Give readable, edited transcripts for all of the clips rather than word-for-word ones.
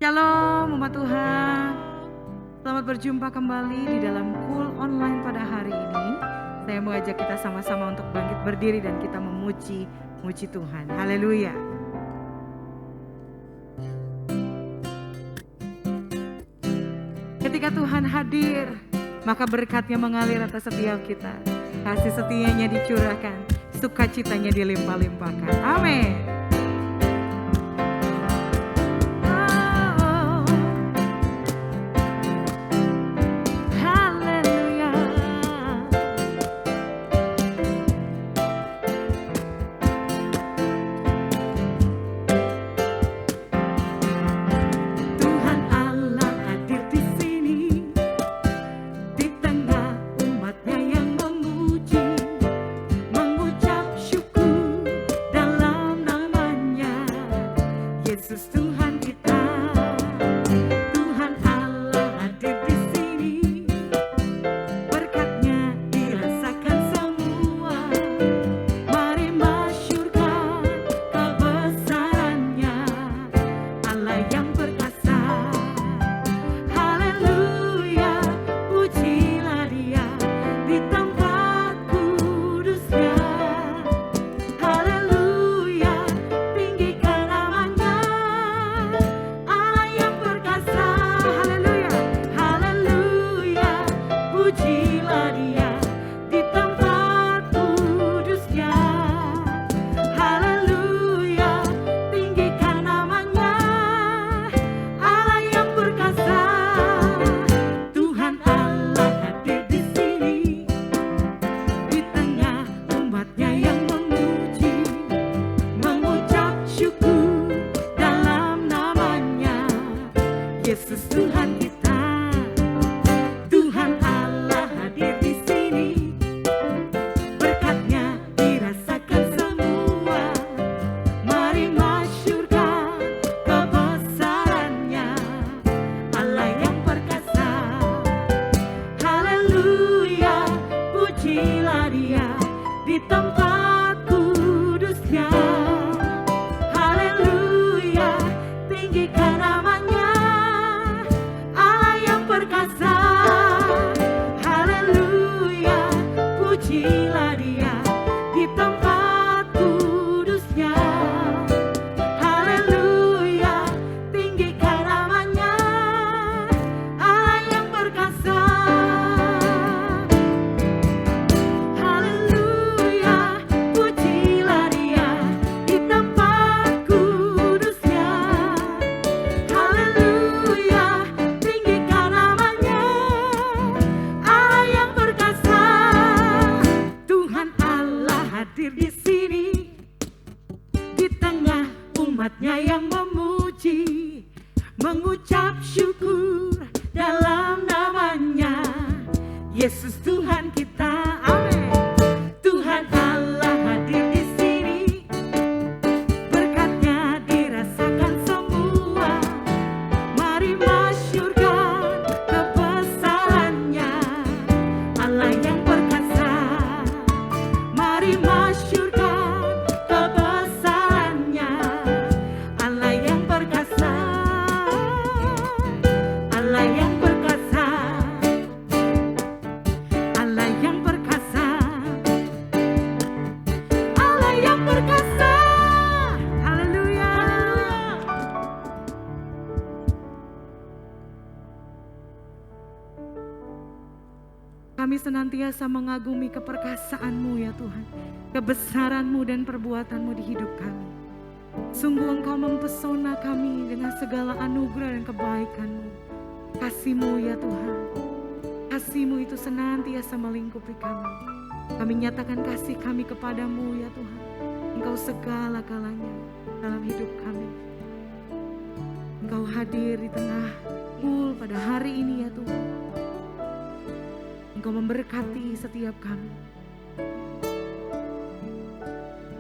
Shalom umat Tuhan. Selamat berjumpa kembali di dalam Cool Online pada hari ini. Saya mau ajak kita sama-sama untuk bangkit berdiri dan kita memuji Tuhan. Haleluya. Ketika Tuhan hadir, maka berkat-Nya mengalir atas setiap kita. Kasih setianya dicurahkan, sukacitanya dilimpah-limpahkan. Amin. Kami senantiasa mengagumi keperkasaan-Mu ya Tuhan, kebesaran-Mu dan perbuatan-Mu di hidup kami. Sungguh Engkau mempesona kami dengan segala anugerah dan kebaikan-Mu. Kasih-Mu ya Tuhan, kasih-Mu itu senantiasa melingkupi kami. Kami nyatakan kasih kami kepadamu ya Tuhan. Engkau segala-galanya dalam hidup kami. Engkau hadir di tengah Cool pada hari ini ya Tuhan. Engkau memberkati setiap kami.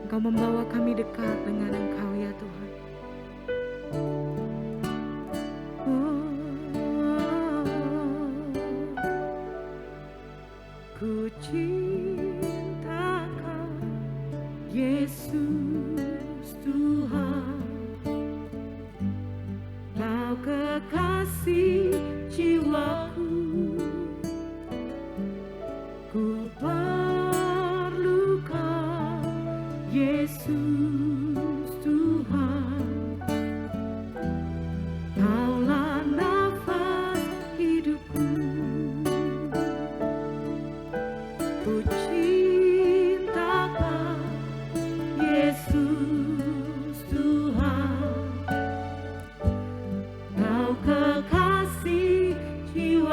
Engkau membawa kami dekat dengan Engkau ya Tuhan. Ku cinta Kau Yesus Tuhan. Kau kekasih jiwaku. Ku perlukan Yesus Tuhan, Kaulah nafas hidupku. Ku cintakan Yesus Tuhan, Kau kekasih jiwa.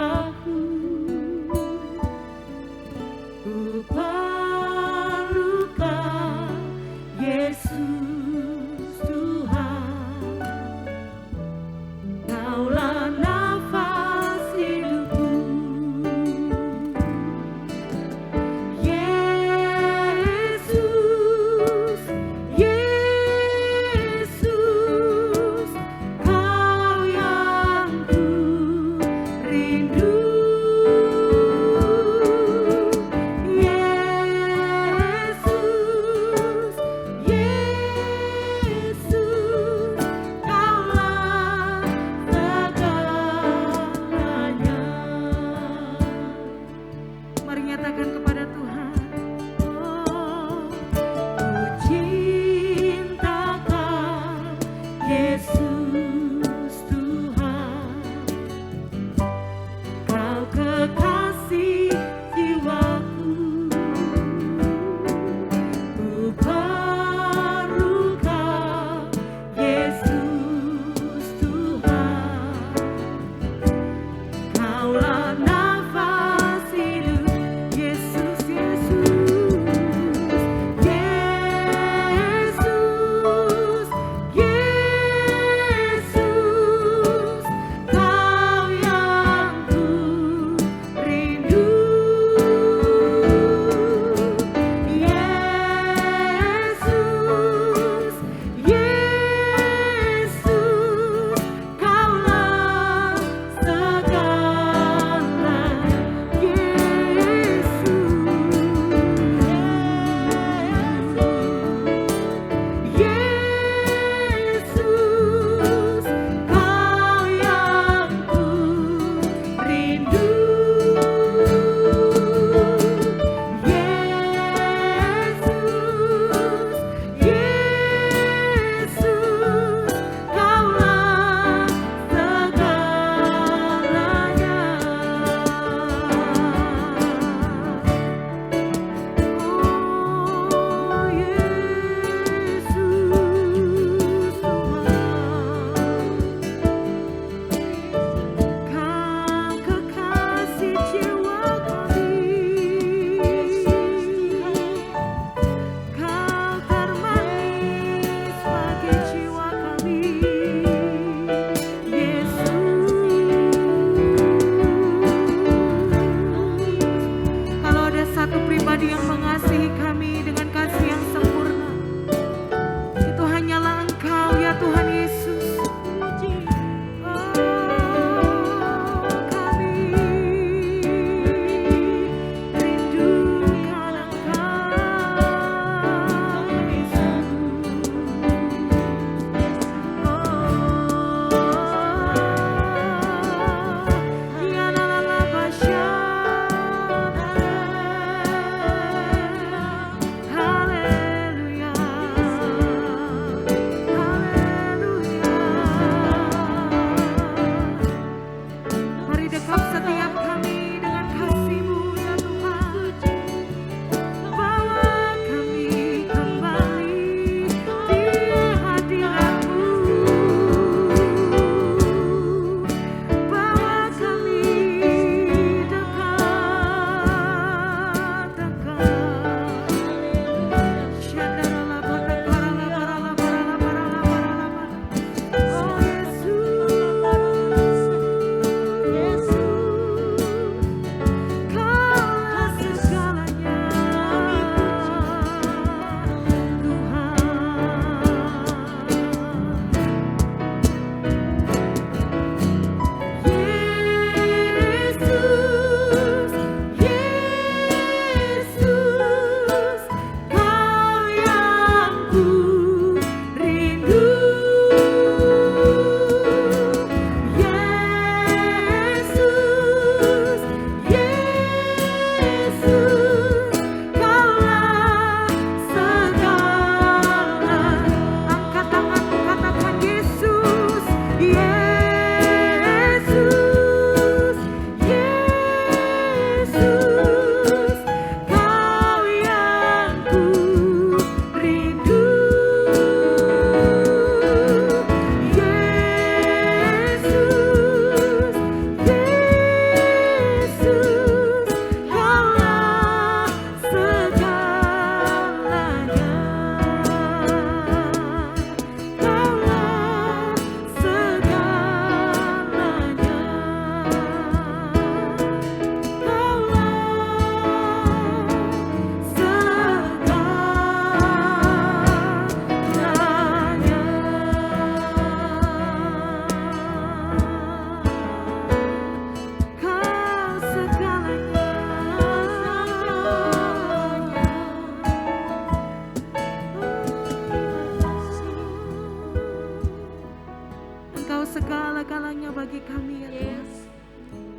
Engkau segala-galanya bagi kami ya Tuhan.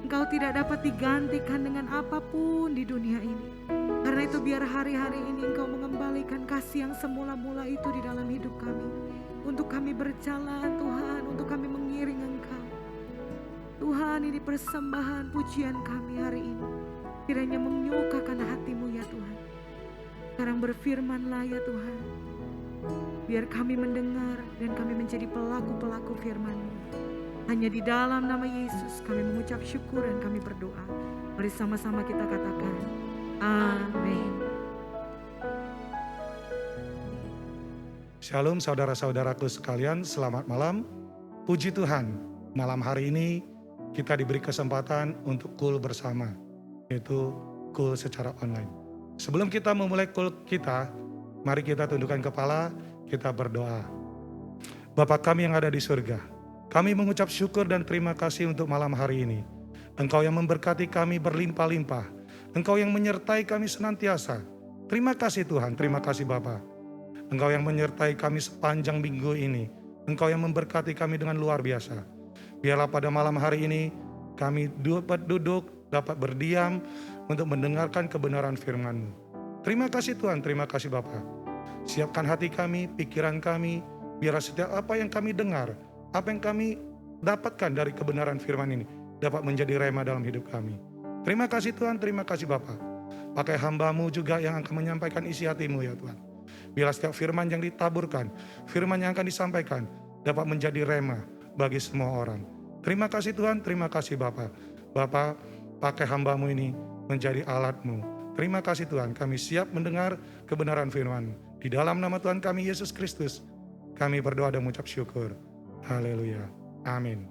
Engkau tidak dapat digantikan dengan apapun di dunia ini. Karena itu biar hari-hari ini Engkau mengembalikan kasih yang semula-mula itu di dalam hidup kami. Untuk kami berjalan Tuhan, untuk kami mengiring Engkau. Tuhan, ini persembahan pujian kami hari ini. Kiranya menyukakan hati-Mu ya Tuhan. Sekarang berfirman-Lah ya Tuhan. Biar kami mendengar dan kami menjadi pelaku-pelaku firman-Mu. Hanya di dalam nama Yesus kami mengucap syukur dan kami berdoa. Mari sama-sama kita katakan, amin. Shalom saudara-saudaraku sekalian, selamat malam. Puji Tuhan, malam hari ini kita diberi kesempatan untuk cool bersama, yaitu cool secara online. Sebelum kita memulai cool kita, mari kita tundukkan kepala, kita berdoa. Bapa kami yang ada di surga, kami mengucap syukur dan terima kasih untuk malam hari ini. Engkau yang memberkati kami berlimpah-limpah. Engkau yang menyertai kami senantiasa. Terima kasih Tuhan, terima kasih Bapa. Engkau yang menyertai kami sepanjang minggu ini. Engkau yang memberkati kami dengan luar biasa. Biarlah pada malam hari ini kami dapat duduk, dapat berdiam untuk mendengarkan kebenaran firman-Mu. Terima kasih Tuhan, terima kasih Bapa. Siapkan hati kami, pikiran kami, biarlah setiap apa yang kami dengar, apa yang kami dapatkan dari kebenaran firman ini dapat menjadi rema dalam hidup kami. Terima kasih Tuhan, terima kasih Bapa. Pakai hamba-Mu juga yang akan menyampaikan isi hati-Mu ya Tuhan. Biarlah setiap firman yang ditaburkan, firman yang akan disampaikan dapat menjadi rema bagi semua orang. Terima kasih Tuhan, terima kasih Bapa. Bapa, pakai hamba-Mu ini menjadi alat-Mu. Terima kasih Tuhan, kami siap mendengar kebenaran firman-Mu. Di dalam nama Tuhan kami Yesus Kristus, kami berdoa dan mengucap syukur. Haleluya. Amin.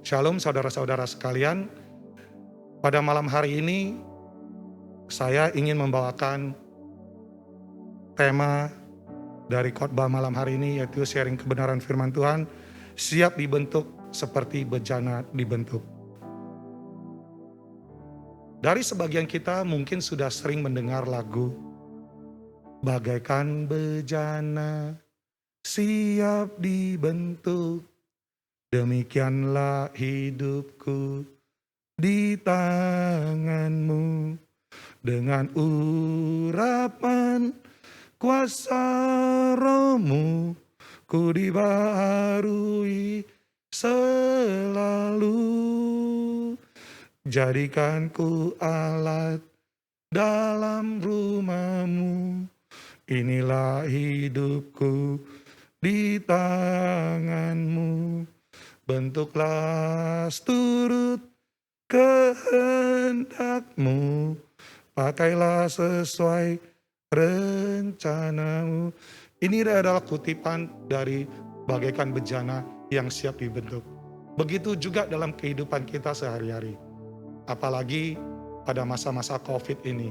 Shalom saudara-saudara sekalian. Pada malam hari ini saya ingin membawakan tema dari khotbah malam hari ini, yaitu sharing kebenaran firman Tuhan, siap dibentuk seperti bejana dibentuk. Dari sebagian kita mungkin sudah sering mendengar lagu bagaikan bejana siap dibentuk, demikianlah hidupku di tangan-Mu, dengan urapan kuasa Roh-Mu, ku dibaharui selalu. Jadikan ku alat dalam rumah-Mu, inilah hidupku di tangan-Mu, bentuklah turut kehendak-Mu, pakailah sesuai rencana-Mu. Ini adalah kutipan dari bagaikan bejana yang siap dibentuk. Begitu juga dalam kehidupan kita sehari-hari. Apalagi pada masa-masa COVID ini.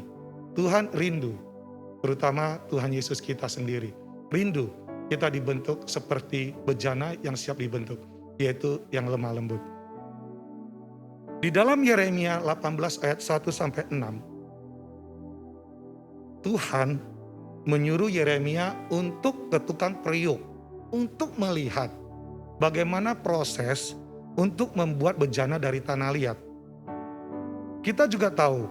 Tuhan rindu, terutama Tuhan Yesus kita sendiri, rindu kita dibentuk seperti bejana yang siap dibentuk, yaitu yang lemah lembut. Di dalam Yeremia 18 ayat 1-6, Tuhan menyuruh Yeremia untuk ke tukang periuk, untuk melihat bagaimana proses untuk membuat bejana dari tanah liat. Kita juga tahu,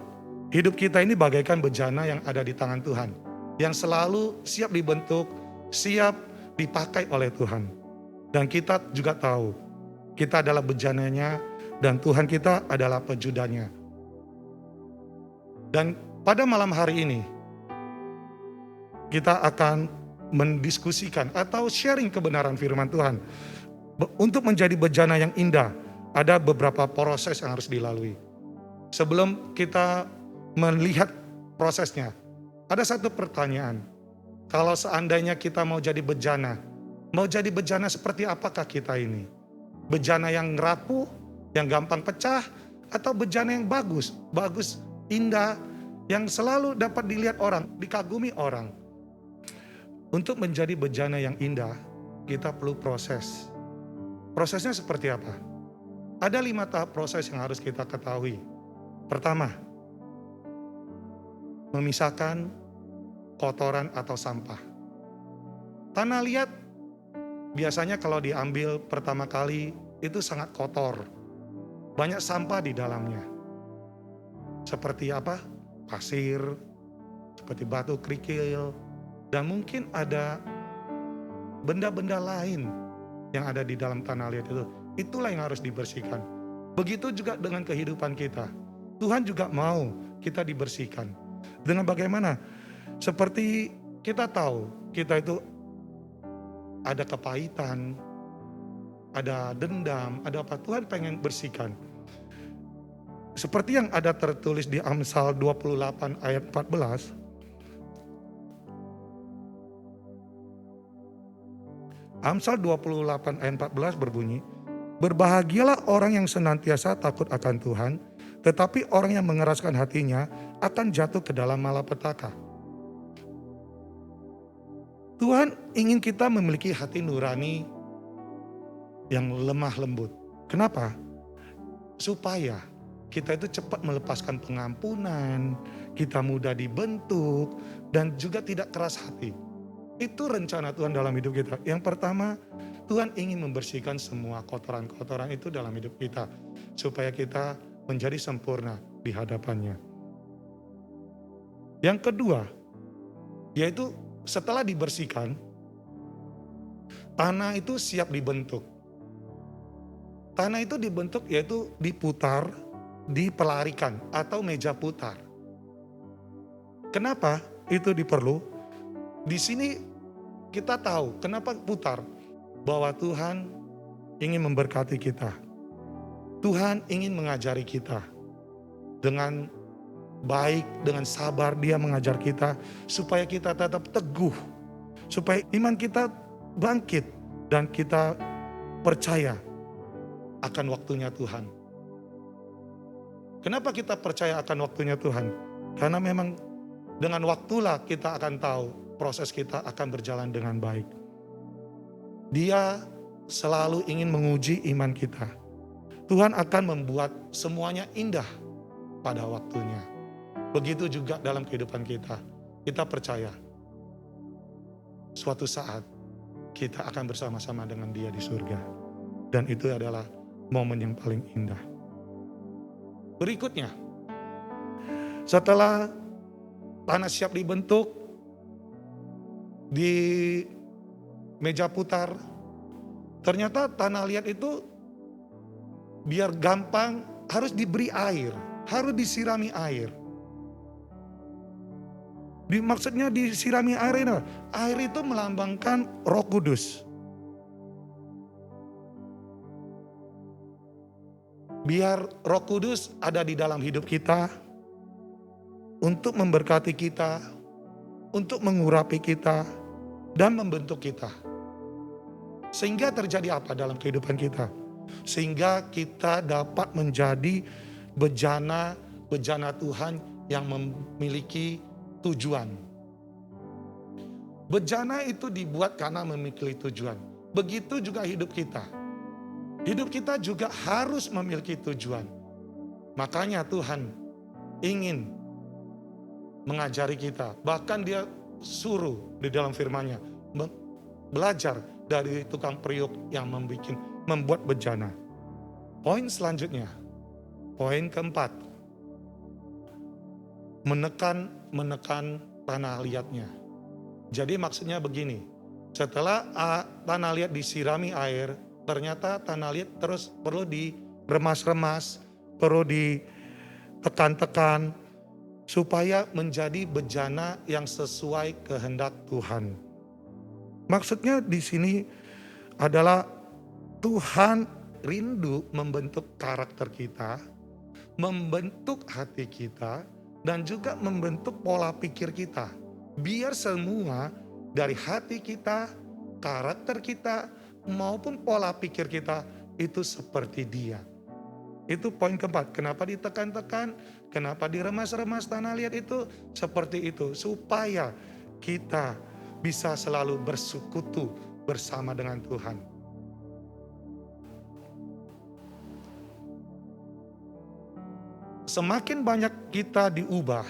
hidup kita ini bagaikan bejana yang ada di tangan Tuhan, yang selalu siap dibentuk, siap dipakai oleh Tuhan. Dan kita juga tahu, kita adalah bejananya dan Tuhan kita adalah pejudanya. Dan pada malam hari ini, kita akan mendiskusikan atau sharing kebenaran firman Tuhan. Untuk menjadi bejana yang indah, ada beberapa proses yang harus dilalui. Sebelum kita melihat prosesnya, ada satu pertanyaan. Kalau seandainya kita mau jadi bejana seperti apakah kita ini? Bejana yang rapuh, yang gampang pecah, atau bejana yang bagus, indah, yang selalu dapat dilihat orang, dikagumi orang. Untuk menjadi bejana yang indah, kita perlu proses. Prosesnya seperti apa? Ada 5 tahap proses yang harus kita ketahui. Pertama, memisahkan kotoran atau sampah. Tanah liat biasanya kalau diambil pertama kali itu sangat kotor. Banyak sampah di dalamnya. Seperti apa? Pasir, seperti batu kerikil, dan mungkin ada benda-benda lain yang ada di dalam tanah liat itu. Itulah yang harus dibersihkan. Begitu juga dengan kehidupan kita. Tuhan juga mau kita dibersihkan. Dengan bagaimana? Seperti kita tahu, kita itu ada kepahitan, ada dendam, ada apa. Tuhan pengen bersihkan. Seperti yang ada tertulis di Amsal 28 ayat 14. Amsal 28 ayat 14 berbunyi, "Berbahagialah orang yang senantiasa takut akan Tuhan, tetapi orang yang mengeraskan hatinya akan jatuh ke dalam malapetaka." Tuhan ingin kita memiliki hati nurani yang lemah lembut. Kenapa? Supaya kita itu cepat melepaskan pengampunan, kita mudah dibentuk, dan juga tidak keras hati. Itu rencana Tuhan dalam hidup kita. Yang pertama, Tuhan ingin membersihkan semua kotoran-kotoran itu dalam hidup kita. Supaya kita menjadi sempurna di hadapannya. Yang kedua, yaitu setelah dibersihkan, tanah itu siap dibentuk. Tanah itu dibentuk yaitu diputar, dipelarikan atau meja putar. Kenapa itu diperlu? Di sini kita tahu kenapa putar. Bahwa Tuhan ingin memberkati kita. Tuhan ingin mengajari kita. Dengan baik, dengan sabar dia mengajar kita. Supaya kita tetap teguh. Supaya iman kita bangkit. Dan kita percaya akan waktunya Tuhan. Kenapa kita percaya akan waktunya Tuhan? Karena memang dengan waktulah kita akan tahu proses kita akan berjalan dengan baik. Dia selalu ingin menguji iman kita. Tuhan akan membuat semuanya indah pada waktunya. Begitu juga dalam kehidupan kita. Kita percaya suatu saat kita akan bersama-sama dengan dia di surga. Dan itu adalah momen yang paling indah. Berikutnya, setelah tanah siap dibentuk di meja putar, ternyata tanah liat itu biar gampang harus diberi air, harus disirami air. Maksudnya disirami air ini, air itu melambangkan Roh Kudus. Biar Roh Kudus ada di dalam hidup kita untuk memberkati kita, untuk mengurapi kita, dan membentuk kita. Sehingga terjadi apa dalam kehidupan kita? Sehingga kita dapat menjadi bejana Tuhan yang memiliki tujuan. Bejana itu dibuat karena memiliki tujuan. Begitu juga hidup kita. Hidup kita juga harus memiliki tujuan. Makanya Tuhan ingin mengajari kita. Bahkan dia suruh di dalam firman-Nya belajar dari tukang periuk yang membuat bejana. Poin selanjutnya, poin keempat, menekan tanah liatnya. Jadi maksudnya begini, setelah tanah liat disirami air, ternyata tanah liat terus perlu diremas-remas, perlu ditekan-tekan, supaya menjadi bejana yang sesuai kehendak Tuhan. Maksudnya di sini adalah Tuhan rindu membentuk karakter kita, membentuk hati kita, dan juga membentuk pola pikir kita. Biar semua dari hati kita, karakter kita, maupun pola pikir kita itu seperti dia. Itu poin keempat. Kenapa ditekan-tekan? Kenapa diremas-remas tanah liat itu? Seperti itu. Supaya kita bisa selalu bersekutu bersama dengan Tuhan. Semakin banyak kita diubah,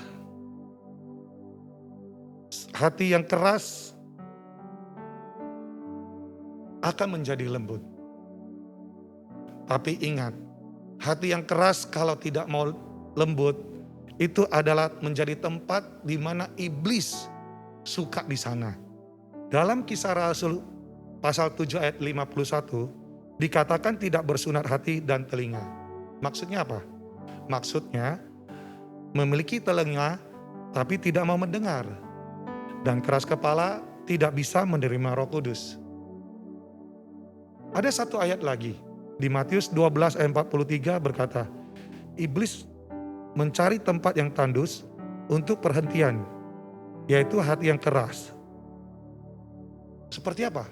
hati yang keras akan menjadi lembut. Tapi ingat, hati yang keras kalau tidak mau lembut, itu adalah menjadi tempat di mana iblis suka di sana. Dalam Kisah Rasul pasal 7 ayat 51, dikatakan tidak bersunat hati dan telinga. Maksudnya apa? Maksudnya memiliki telinga tapi tidak mau mendengar. Dan keras kepala tidak bisa menerima Roh Kudus. Ada satu ayat lagi. Di Matius 12 ayat 43 berkata, iblis mencari tempat yang tandus untuk perhentian, yaitu hati yang keras. Seperti apa?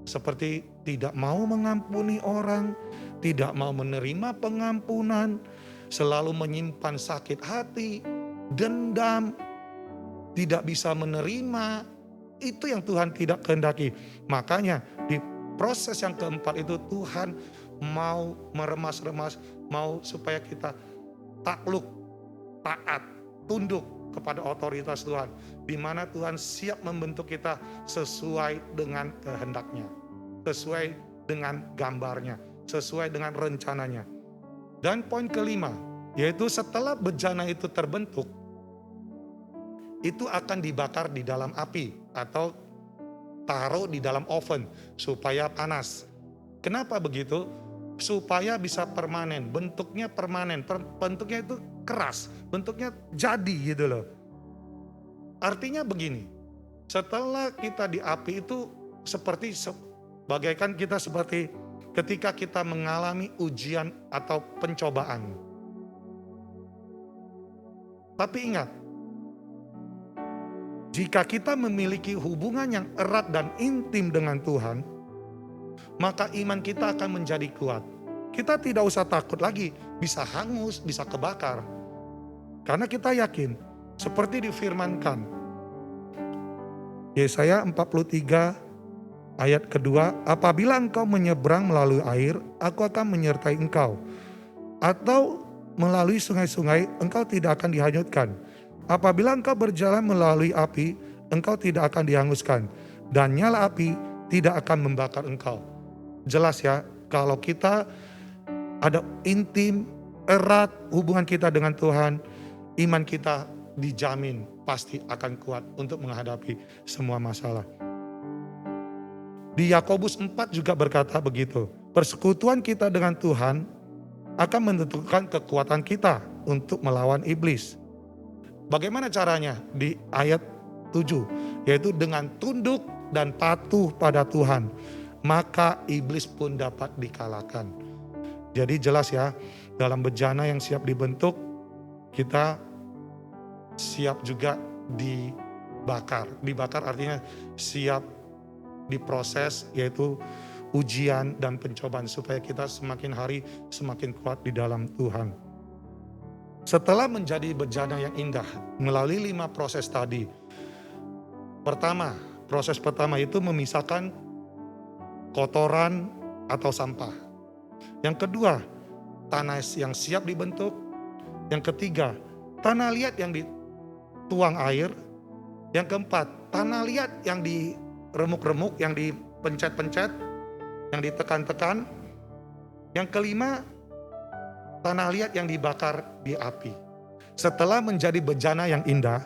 Seperti tidak mau mengampuni orang, tidak mau menerima pengampunan, selalu menyimpan sakit hati, dendam, tidak bisa menerima. Itu yang Tuhan tidak kehendaki. Makanya di proses yang keempat itu Tuhan mau meremas-remas, mau supaya kita takluk, taat, tunduk kepada otoritas Tuhan. Di mana Tuhan siap membentuk kita sesuai dengan kehendaknya, sesuai dengan gambarnya, sesuai dengan rencananya. Dan poin kelima, yaitu setelah bejana itu terbentuk, itu akan dibakar di dalam api atau taruh di dalam oven supaya panas. Kenapa begitu? Supaya bisa permanen, bentuknya permanen, bentuknya itu keras, bentuknya jadi gitu loh. Artinya begini, setelah kita di api itu seperti bagaikan kita seperti ketika kita mengalami ujian atau pencobaan. Tapi ingat, jika kita memiliki hubungan yang erat dan intim dengan Tuhan, maka iman kita akan menjadi kuat. Kita tidak usah takut lagi bisa hangus, bisa kebakar. Karena kita yakin, seperti difirmankan. Yesaya 43 ayat kedua, apabila engkau menyeberang melalui air, aku akan menyertai engkau. Atau melalui sungai-sungai, engkau tidak akan dihanyutkan. Apabila engkau berjalan melalui api, engkau tidak akan dihanguskan. Dan nyala api tidak akan membakar engkau. Jelas ya, kalau kita ada intim, erat hubungan kita dengan Tuhan, iman kita dijamin pasti akan kuat untuk menghadapi semua masalah. Di Yakobus 4 juga berkata begitu, persekutuan kita dengan Tuhan akan menentukan kekuatan kita untuk melawan iblis. Bagaimana caranya? Di ayat 7, yaitu dengan tunduk dan patuh pada Tuhan, maka iblis pun dapat dikalahkan. Jadi jelas ya, dalam bejana yang siap dibentuk, kita siap juga dibakar. Dibakar artinya siap diproses, yaitu ujian dan pencobaan supaya kita semakin hari semakin kuat di dalam Tuhan. Setelah menjadi bejana yang indah melalui 5 proses tadi. Proses pertama itu memisahkan kotoran atau sampah. Yang kedua, tanah yang siap dibentuk. Yang ketiga, tanah liat yang dituang air. Yang keempat, tanah liat yang diremuk-remuk, yang dipencet-pencet, yang ditekan-tekan. Yang kelima, tanah liat yang dibakar di api. Setelah menjadi bejana yang indah,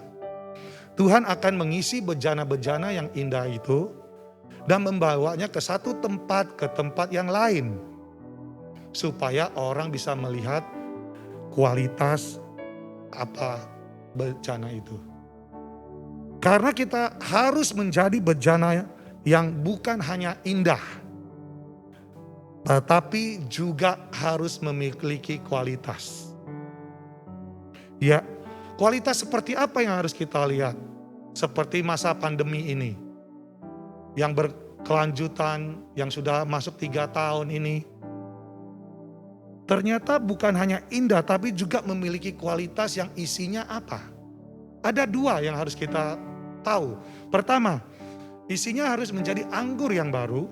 Tuhan akan mengisi bejana-bejana yang indah itu dan membawanya ke satu tempat, ke tempat yang lain. Supaya orang bisa melihat kualitas apa bejana itu. Karena kita harus menjadi bejana yang bukan hanya indah, tetapi juga harus memiliki kualitas. Ya, kualitas seperti apa yang harus kita lihat? Seperti masa pandemi ini, yang berkelanjutan, yang sudah masuk 3 tahun ini. Ternyata bukan hanya indah, tapi juga memiliki kualitas yang isinya apa? Ada 2 yang harus kita tahu. Pertama, isinya harus menjadi anggur yang baru.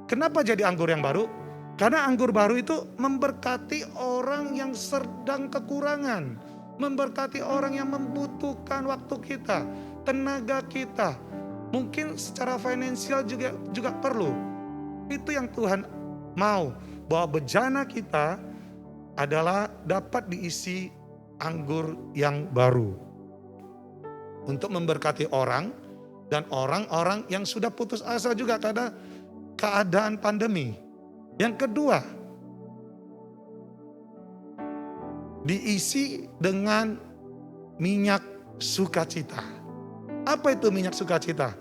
Kenapa jadi anggur yang baru? Karena anggur baru itu memberkati orang yang sedang kekurangan. Memberkati orang yang membutuhkan waktu kita, tenaga kita. Mungkin secara finansial juga perlu. Itu yang Tuhan mau, bahwa bejana kita adalah dapat diisi anggur yang baru untuk memberkati orang dan orang-orang yang sudah putus asa juga karena keadaan pandemi. Yang kedua, diisi dengan minyak sukacita. Apa itu minyak sukacita?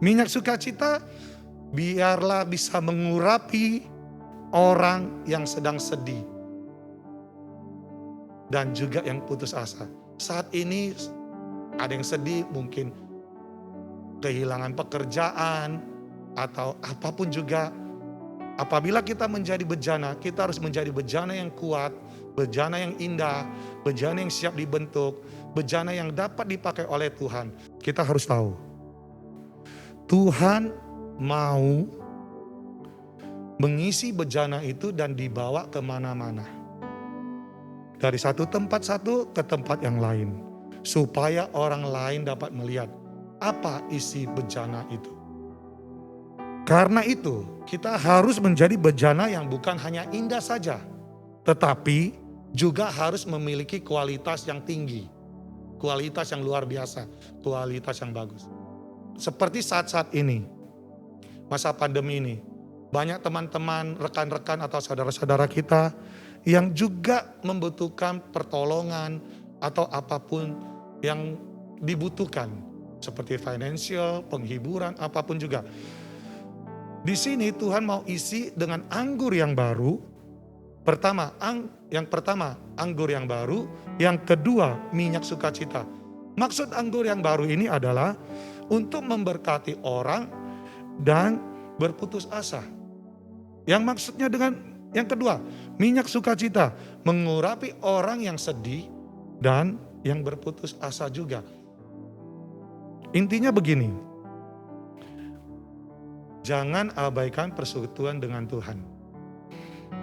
Minyak sukacita biarlah bisa mengurapi orang yang sedang sedih dan juga yang putus asa. Saat ini ada yang sedih, mungkin kehilangan pekerjaan atau apapun juga. Apabila kita menjadi bejana, kita harus menjadi bejana yang kuat, bejana yang indah, bejana yang siap dibentuk, bejana yang dapat dipakai oleh Tuhan. Kita harus tahu, Tuhan mau mengisi bejana itu dan dibawa kemana-mana. Dari satu tempat ke tempat yang lain. Supaya orang lain dapat melihat apa isi bejana itu. Karena itu kita harus menjadi bejana yang bukan hanya indah saja. Tetapi juga harus memiliki kualitas yang tinggi. Kualitas yang luar biasa. Kualitas yang bagus. Seperti saat-saat ini. Masa pandemi ini. Banyak teman-teman, rekan-rekan atau saudara-saudara kita yang juga membutuhkan pertolongan atau apapun yang dibutuhkan. Seperti financial, penghiburan, apapun juga. Di sini Tuhan mau isi dengan anggur yang baru. Yang pertama anggur yang baru, yang kedua minyak sukacita. Maksud anggur yang baru ini adalah untuk memberkati orang dan berputus asa. Yang maksudnya dengan yang kedua, minyak sukacita, mengurapi orang yang sedih dan yang berputus asa juga. Intinya begini. Jangan abaikan persekutuan dengan Tuhan.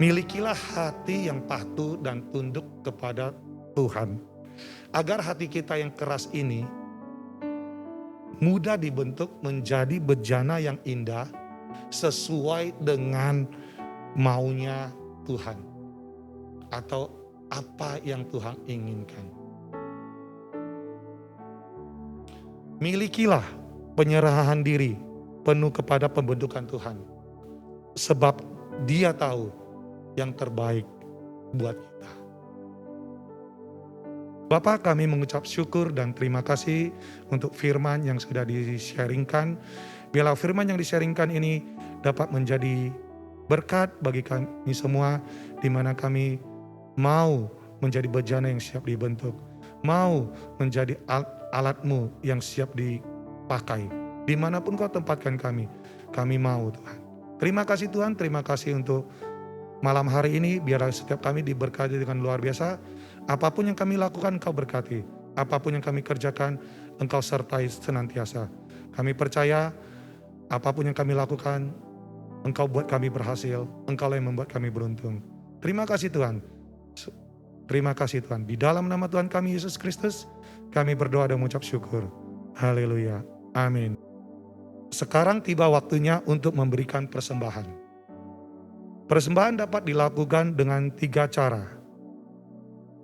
Milikilah hati yang patuh dan tunduk kepada Tuhan. Agar hati kita yang keras ini mudah dibentuk menjadi bejana yang indah sesuai dengan maunya Tuhan. Atau apa yang Tuhan inginkan. Milikilah penyerahan diri penuh kepada pembentukan Tuhan. Sebab Dia tahu yang terbaik buat kita. Bapak, kami mengucap syukur dan terima kasih untuk firman yang sudah di-sharingkan. Biarlah firman yang di-sharingkan ini dapat menjadi berkat bagi kami semua, di mana kami mau menjadi bejana yang siap dibentuk. Mau menjadi alat-Mu yang siap dipakai. Dimanapun Kau tempatkan kami mau Tuhan. Terima kasih Tuhan, terima kasih untuk malam hari ini. Biarlah setiap kami diberkati dengan luar biasa. Apapun yang kami lakukan Engkau berkati. Apapun yang kami kerjakan Engkau sertai senantiasa. Kami percaya apapun yang kami lakukan Engkau buat kami berhasil. Engkau yang membuat kami beruntung. Terima kasih Tuhan. Terima kasih Tuhan. Di dalam nama Tuhan kami Yesus Kristus kami berdoa dan mengucap syukur. Haleluya. Amin. Sekarang tiba waktunya untuk memberikan persembahan. Persembahan dapat dilakukan dengan 3 cara.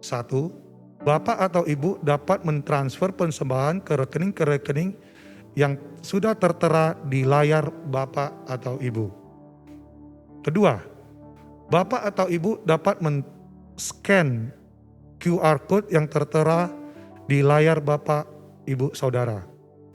1, Bapak atau Ibu dapat mentransfer persembahan ke rekening yang sudah tertera di layar Bapak atau Ibu. Kedua, Bapak atau Ibu dapat men-scan QR code yang tertera di layar Bapak, Ibu, Saudara.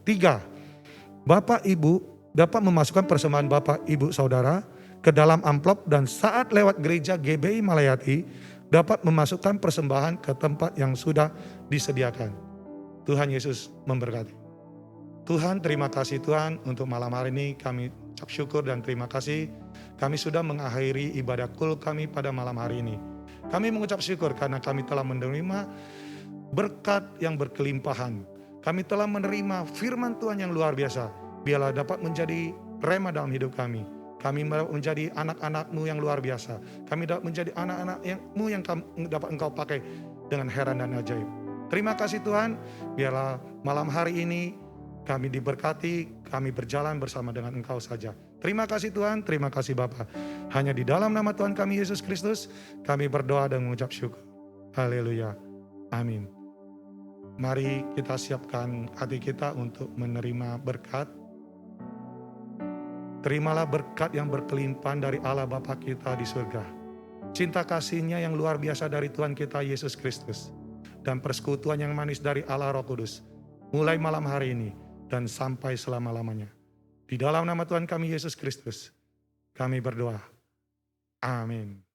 3, Bapak Ibu dapat memasukkan persembahan Bapak Ibu Saudara ke dalam amplop dan saat lewat gereja GBI Malayati dapat memasukkan persembahan ke tempat yang sudah disediakan. Tuhan Yesus memberkati. Tuhan, terima kasih Tuhan untuk malam hari ini kami ucap syukur dan terima kasih. Kami sudah mengakhiri ibadah kul kami pada malam hari ini. Kami mengucap syukur karena kami telah menerima berkat yang berkelimpahan. Kami telah menerima firman Tuhan yang luar biasa. Biarlah dapat menjadi rema dalam hidup kami. Kami menjadi anak-anak-Mu yang luar biasa. Kami dapat menjadi anak-anak-Mu yang dapat Engkau pakai dengan heran dan ajaib. Terima kasih Tuhan. Biarlah malam hari ini kami diberkati, kami berjalan bersama dengan Engkau saja. Terima kasih Tuhan, terima kasih Bapa. Hanya di dalam nama Tuhan kami Yesus Kristus, kami berdoa dan mengucap syukur. Haleluya. Amin. Mari kita siapkan hati kita untuk menerima berkat. Terimalah berkat yang berkelimpahan dari Allah Bapa kita di surga. Cinta kasih-Nya yang luar biasa dari Tuhan kita Yesus Kristus. Dan persekutuan yang manis dari Allah Roh Kudus. Mulai malam hari ini dan sampai selama-lamanya. Di dalam nama Tuhan kami Yesus Kristus, kami berdoa. Amin.